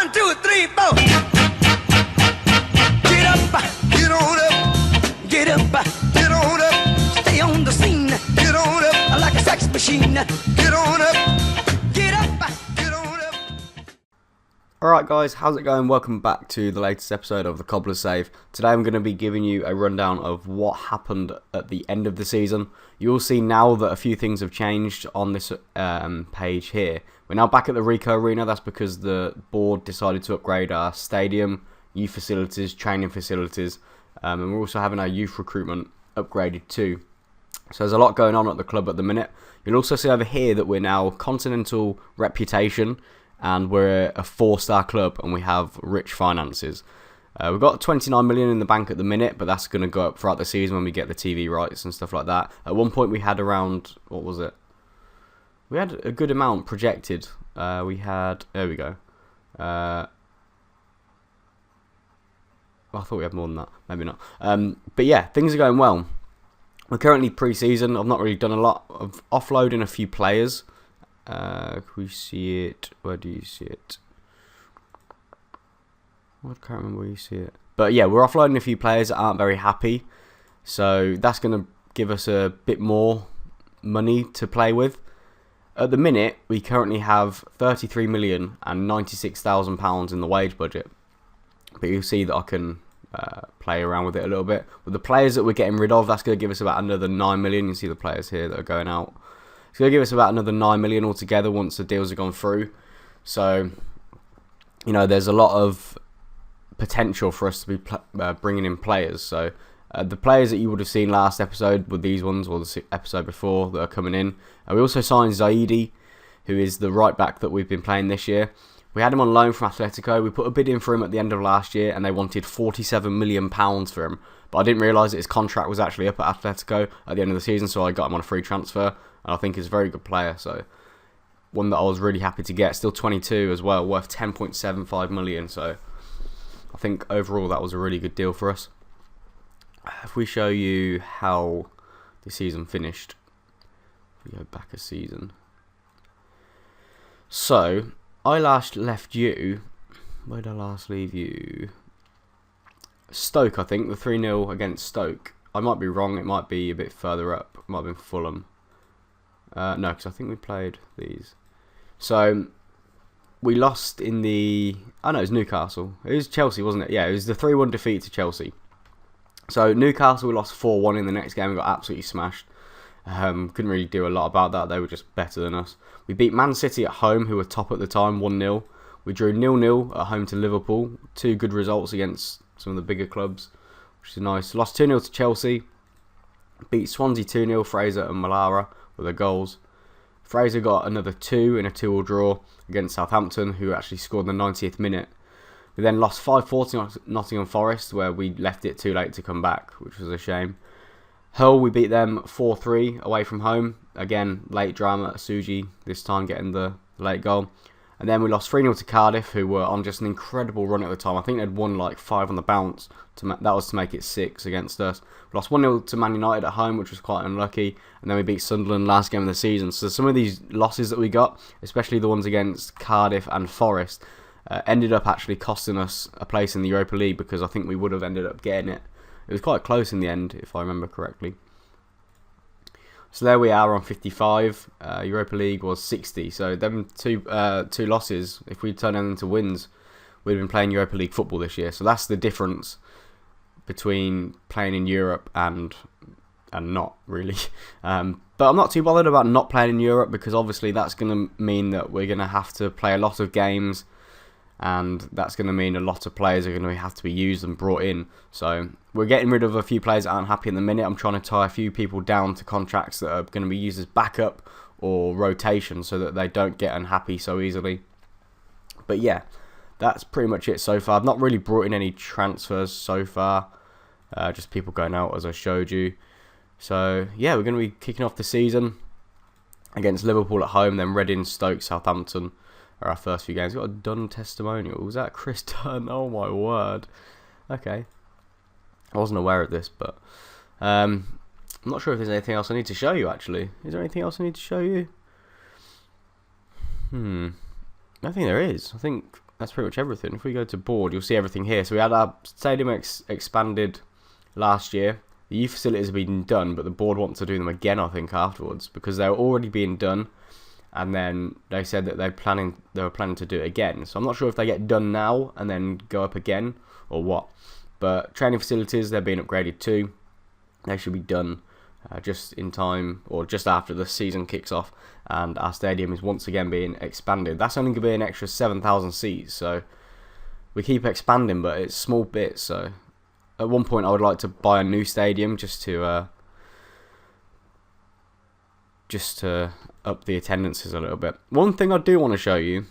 1, 2, 3, 4. Get up, get on up, get up, get on up. Stay on the scene, get on up, like a sex machine. Get on up, get up, get on up. Alright guys, how's it going? Welcome back to the latest episode of the Cobblers Save. Today I'm going to be giving you a rundown of what happened at the end of the season. You'll see now that a few things have changed on this page here. We're now back at the Rico Arena. That's because the board decided to upgrade our stadium, youth facilities, training facilities, and we're also having our youth recruitment upgraded too. So there's a lot going on at the club at the minute. You'll also see over here that we're now continental reputation, and we're a 4-star club and we have rich finances. We've got 29 million in the bank at the minute, but that's going to go up throughout the season when we get the TV rights and stuff like that. At one point we had around, what was it? We had a good amount projected. There we go. I thought we had more than that. Maybe not. But yeah, things are going well. We're currently pre-season. I've not really done a lot of offloading a few players. Can we see it? Where do you see it? I can't remember where you see it. But yeah, we're offloading a few players that aren't very happy. So that's going to give us a bit more money to play with. At the minute, we currently have 33 million and 96,000 pounds in the wage budget. But you'll see that I can play around with it a little bit. With the players that we're getting rid of, that's going to give us about another 9 million. You see the players here that are going out. It's going to give us about another 9 million altogether once the deals have gone through. So, you know, there's a lot of potential for us to be bringing in players. So, the players that you would have seen last episode were these ones, or the episode before, that are coming in. We also signed Zaidi, who is the right back that we've been playing this year. We had him on loan from Atletico. We put a bid in for him at the end of last year, and they wanted £47 million for him. But I didn't realise that his contract was actually up at Atletico at the end of the season, so I got him on a free transfer. And I think he's a very good player, so one that I was really happy to get. Still 22 as well, worth 10.75 million. So I think overall that was a really good deal for us. If we show you how the season finished, if we go back a season. So I last left you. Where did I last leave you? Stoke, I think. The 3-0 against Stoke. I might be wrong. It might be a bit further up. It might have been Fulham. No, because I think we played these. So we lost in the... Oh no, it was Newcastle. It was Chelsea, wasn't it? Yeah, it was the 3-1 defeat to Chelsea. So Newcastle, we lost 4-1 in the next game. We got absolutely smashed. Couldn't really do a lot about that. They were just better than us. We beat Man City at home, who were top at the time, 1-0. We drew 0-0 at home to Liverpool. 2 good results against some of the bigger clubs, which is nice. Lost 2-0 to Chelsea. Beat Swansea 2-0, Fraser and Malara with their goals. Fraser got another 2 in a 2-2 draw against Southampton, who actually scored in the 90th minute. We then lost 5-4 to Nottingham Forest, where we left it too late to come back, which was a shame. Hull, we beat them 4-3 away from home. Again, late drama at Suji, this time getting the late goal. And then we lost 3-0 to Cardiff, who were on just an incredible run at the time. I think they'd won like 5 on the bounce. That was to make it 6 against us. We lost 1-0 to Man United at home, which was quite unlucky. And then we beat Sunderland last game of the season. So some of these losses that we got, especially the ones against Cardiff and Forest, ended up actually costing us a place in the Europa League, because I think we would have ended up getting it. It was quite close in the end, if I remember correctly. So there we are on 55. Europa League was 60. So them two losses, if we turn them into wins, we'd been playing Europa League football this year. So that's the difference between playing in Europe and not, really. But I'm not too bothered about not playing in Europe, because obviously that's going to mean that we're going to have to play a lot of games, and that's going to mean a lot of players are going to have to be used and brought in. So we're getting rid of a few players that aren't happy in the minute. I'm trying to tie a few people down to contracts that are going to be used as backup or rotation, so that they don't get unhappy so easily. But yeah, that's pretty much it so far. I've not really brought in any transfers so far. Just people going out, as I showed you. So yeah, we're going to be kicking off the season against Liverpool at home, then Reading, Stoke, Southampton are our first few games. We've got a Dunn testimonial. Was that Chris Dunn? Oh my word. Okay. I wasn't aware of this, but I'm not sure if there's anything else I need to show you, actually. Is there anything else I need to show you? I think there is. I think that's pretty much everything. If we go to board, you'll see everything here. So we had our stadium expanded last year. The youth facilities have been done, but the board wants to do them again, I think, afterwards, because they're already being done, and then they said that they were planning to do it again. So I'm not sure if they get done now and then go up again or what. But training facilities, they're being upgraded too. They should be done just in time, or just after the season kicks off, and our stadium is once again being expanded. That's only going to be an extra 7,000 seats, so we keep expanding, but it's small bits. So at one point I would like to buy a new stadium just to up the attendances a little bit. One thing I do want to show you,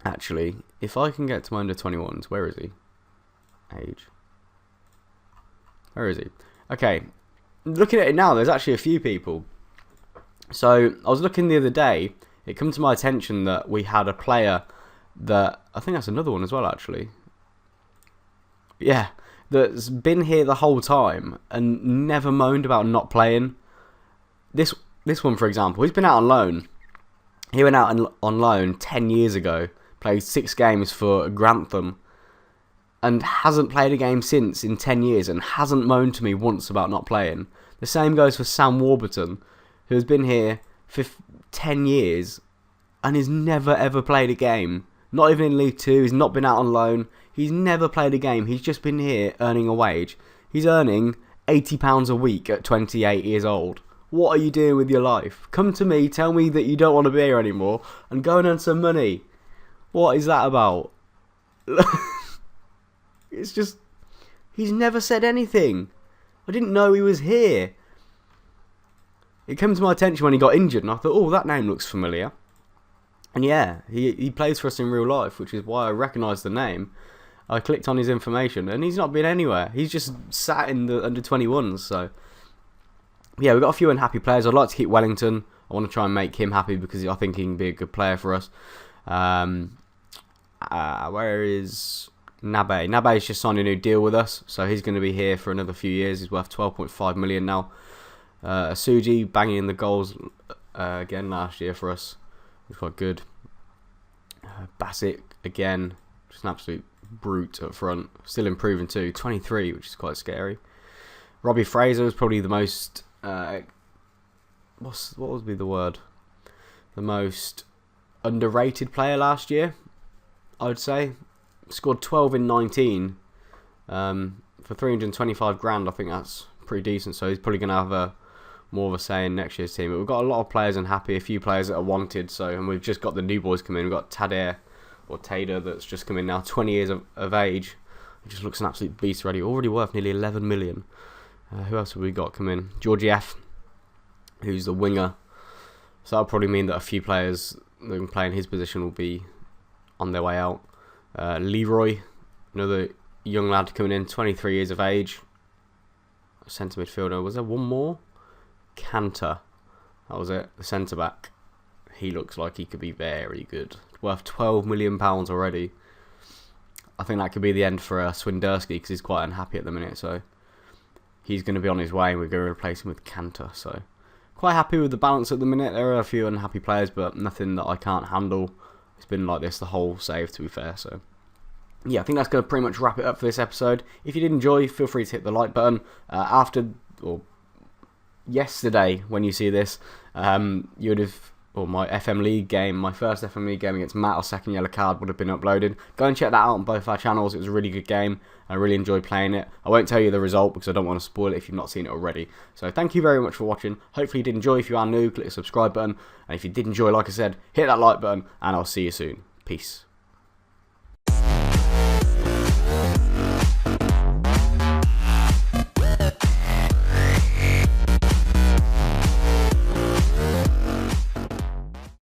actually, if I can get to my under 21s, where is he? Age. Where is he? Okay, looking at it now, there's actually a few people. So I was looking the other day, it came to my attention that we had a player that, I think that's another one as well actually, yeah, that's been here the whole time and never moaned about not playing. This one, for example, he's been out on loan. He went out on loan 10 years ago, played 6 games for Grantham, and hasn't played a game since in 10 years and hasn't moaned to me once about not playing. The same goes for Sam Warburton, who has been here for 10 years and has never ever played a game. Not even in League 2, he's not been out on loan, he's never played a game, he's just been here earning a wage. He's earning £80 a week at 28 years old. What are you doing with your life? Come to me, tell me that you don't want to be here anymore, and go and earn some money. What is that about? It's just, he's never said anything. I didn't know he was here. It came to my attention when he got injured, and I thought, oh, that name looks familiar. And yeah, he plays for us in real life, which is why I recognised the name. I clicked on his information, and he's not been anywhere. He's just sat in the under 21s, so yeah, we've got a few unhappy players. I'd like to keep Wellington. I want to try and make him happy because I think he can be a good player for us. Where is Nabe? Nabe's just signed a new deal with us, so he's going to be here for another few years. He's worth 12.5 million now. Asuji banging in the goals again last year for us. He's quite good. Bassett again, just an absolute brute up front. Still improving too. 23, which is quite scary. Robbie Fraser is probably the most what would be the word? The most underrated player last year, I would say. Scored 12 in 19 for 325 grand. I think that's pretty decent. So he's probably going to have more of a say in next year's team. But we've got a lot of players unhappy, a few players that are wanted. So, and we've just got the new boys come in. We've got Tader that's just come in now, 20 years of age. He just looks an absolute beast already. Already worth nearly 11 million. Who else have we got come in? Georgie F, who's the winger. So that'll probably mean that a few players that can play in his position will be on their way out. Leroy, another young lad coming in, 23 years of age. Centre midfielder. Was there one more? Cantor. That was it. The centre back. He looks like he could be very good. Worth £12 million already. I think that could be the end for Swinderski because he's quite unhappy at the minute. So he's going to be on his way and we're going to replace him with Cantor. So quite happy with the balance at the minute. There are a few unhappy players, but nothing that I can't handle. It's been like this the whole save, to be fair. So yeah, I think that's going to pretty much wrap it up for this episode. If you did enjoy, feel free to hit the like button. Yesterday, when you see this, you would have, or my FM League game, my first FM League game against Matt, our second yellow card, would have been uploaded. Go and check that out on both our channels. It was a really good game. I really enjoyed playing it. I won't tell you the result because I don't want to spoil it if you've not seen it already. So thank you very much for watching. Hopefully you did enjoy. If you are new, click the subscribe button. And if you did enjoy, like I said, hit that like button and I'll see you soon. Peace.